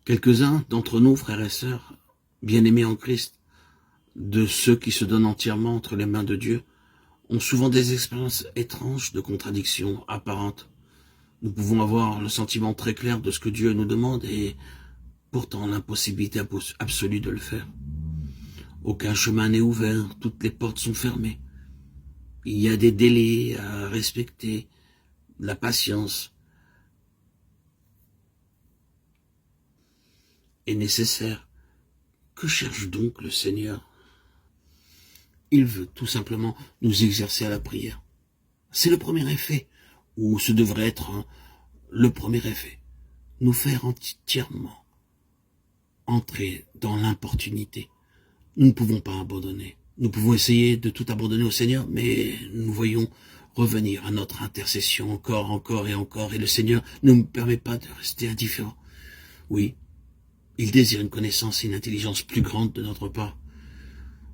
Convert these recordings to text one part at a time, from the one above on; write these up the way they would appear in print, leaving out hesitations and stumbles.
Quelques-uns d'entre nous, frères et sœurs, bien-aimés en Christ, de ceux qui se donnent entièrement entre les mains de Dieu, ont souvent des expériences étranges de contradictions apparentes. Nous pouvons avoir le sentiment très clair de ce que Dieu nous demande et pourtant l'impossibilité absolue de le faire. Aucun chemin n'est ouvert, toutes les portes sont fermées. Il y a des délais à respecter, la patience est nécessaire. Que cherche donc le Seigneur? Il veut tout simplement nous exercer à la prière. C'est le premier effet, ou ce devrait être le premier effet. Nous faire entièrement entrer dans l'importunité. Nous ne pouvons pas abandonner. Nous pouvons essayer de tout abandonner au Seigneur, mais nous voyons revenir à notre intercession encore et le Seigneur ne nous permet pas de rester indifférent. Oui, il désire une connaissance et une intelligence plus grande de notre part.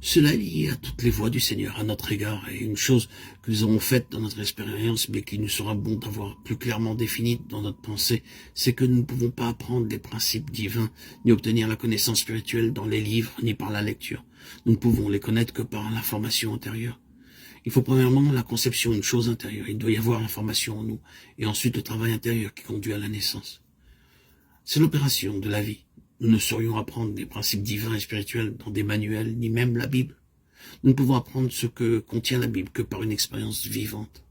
Cela est lié à toutes les voies du Seigneur à notre égard, et une chose que nous avons faite dans notre expérience, mais qu'il nous sera bon d'avoir plus clairement définie dans notre pensée, c'est que nous ne pouvons pas apprendre les principes divins, ni obtenir la connaissance spirituelle dans les livres, ni par la lecture. Nous ne pouvons les connaître que par l'information intérieure. Il faut premièrement la conception d'une chose intérieure, il doit y avoir l'information en nous, et ensuite le travail intérieur qui conduit à la naissance. C'est l'opération de la vie. Nous ne saurions apprendre des principes divins et spirituels dans des manuels, ni même la Bible. Nous ne pouvons apprendre ce que contient la Bible que par une expérience vivante.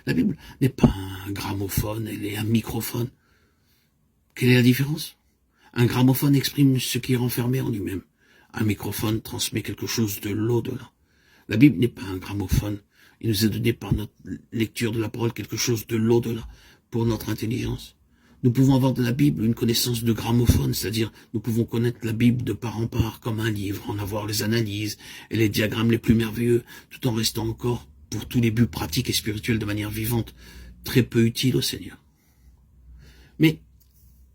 La Bible n'est pas un gramophone, elle est un microphone. Quelle est la différence? Un gramophone exprime ce qui est renfermé en lui-même. Un microphone transmet quelque chose de l'au-delà. La Bible n'est pas un gramophone. Il nous est donné par notre lecture de la parole quelque chose de l'au-delà pour notre intelligence. Nous pouvons avoir de la Bible une connaissance de gramophone, c'est-à-dire nous pouvons connaître la Bible de part en part comme un livre, en avoir les analyses et les diagrammes les plus merveilleux, tout en restant encore, pour tous les buts pratiques et spirituels de manière vivante, très peu utile au Seigneur. Mais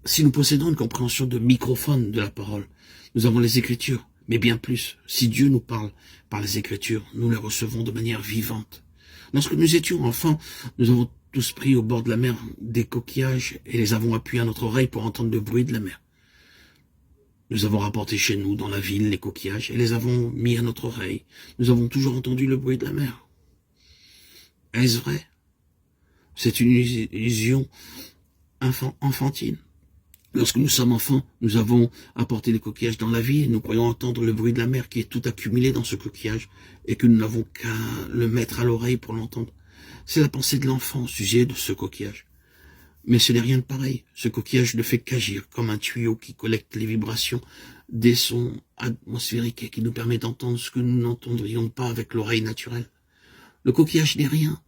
si nous possédons une compréhension de microphone de la parole, nous avons les Écritures, mais bien plus, si Dieu nous parle par les Écritures, nous les recevons de manière vivante. Lorsque nous étions enfants, nous avons tous pris au bord de la mer des coquillages et les avons appuyés à notre oreille pour entendre le bruit de la mer. Nous avons rapporté chez nous, dans la ville, les coquillages et les avons mis à notre oreille. Nous avons toujours entendu le bruit de la mer. Est-ce vrai? C'est une illusion enfantine. Lorsque nous sommes enfants, nous avons apporté les coquillages dans la vie et nous croyons entendre le bruit de la mer qui est tout accumulé dans ce coquillage et que nous n'avons qu'à le mettre à l'oreille pour l'entendre. C'est la pensée de l'enfant au sujet de ce coquillage. Mais ce n'est rien de pareil. Ce coquillage ne fait qu'agir comme un tuyau qui collecte les vibrations des sons atmosphériques et qui nous permet d'entendre ce que nous n'entendrions pas avec l'oreille naturelle. Le coquillage n'est rien.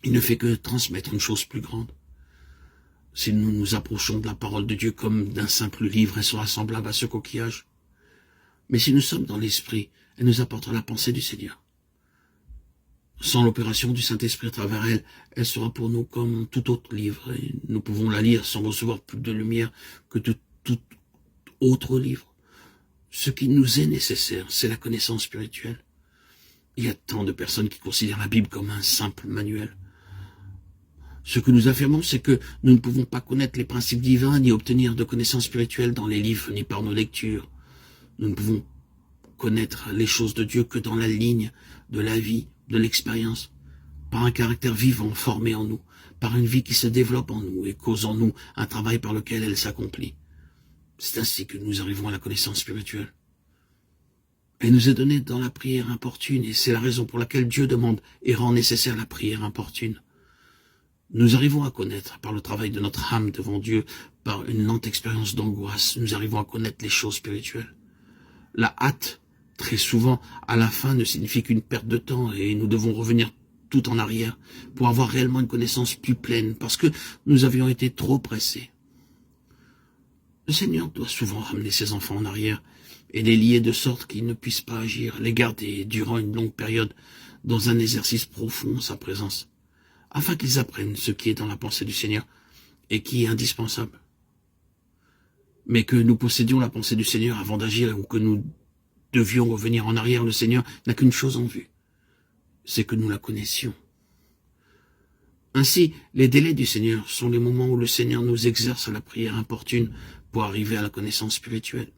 Il ne fait que transmettre une chose plus grande. Si nous nous approchons de la parole de Dieu comme d'un simple livre, elle sera semblable à ce coquillage. Mais si nous sommes dans l'esprit, elle nous apportera la pensée du Seigneur. Sans l'opération du Saint-Esprit à travers elle, elle sera pour nous comme tout autre livre, et nous pouvons la lire sans recevoir plus de lumière que de tout autre livre. Ce qui nous est nécessaire, c'est la connaissance spirituelle. Il y a tant de personnes qui considèrent la Bible comme un simple manuel. Ce que nous affirmons, c'est que nous ne pouvons pas connaître les principes divins, ni obtenir de connaissances spirituelles dans les livres, ni par nos lectures. Nous ne pouvons connaître les choses de Dieu que dans la ligne de la vie, de l'expérience, par un caractère vivant formé en nous, par une vie qui se développe en nous et cause en nous un travail par lequel elle s'accomplit. C'est ainsi que nous arrivons à la connaissance spirituelle. Elle nous est donnée dans la prière importune et c'est la raison pour laquelle Dieu demande et rend nécessaire la prière importune. Nous arrivons à connaître, par le travail de notre âme devant Dieu, par une lente expérience d'angoisse, nous arrivons à connaître les choses spirituelles. La hâte, très souvent, à la fin, ne signifie qu'une perte de temps et nous devons revenir tout en arrière pour avoir réellement une connaissance plus pleine parce que nous avions été trop pressés. Le Seigneur doit souvent ramener ses enfants en arrière et les lier de sorte qu'ils ne puissent pas agir, les garder durant une longue période dans un exercice profond en sa présence, afin qu'ils apprennent ce qui est dans la pensée du Seigneur et qui est indispensable. Mais que nous possédions la pensée du Seigneur avant d'agir ou que nous devions revenir en arrière, le Seigneur n'a qu'une chose en vue, c'est que nous la connaissions. Ainsi, les délais du Seigneur sont les moments où le Seigneur nous exerce à la prière importune pour arriver à la connaissance spirituelle.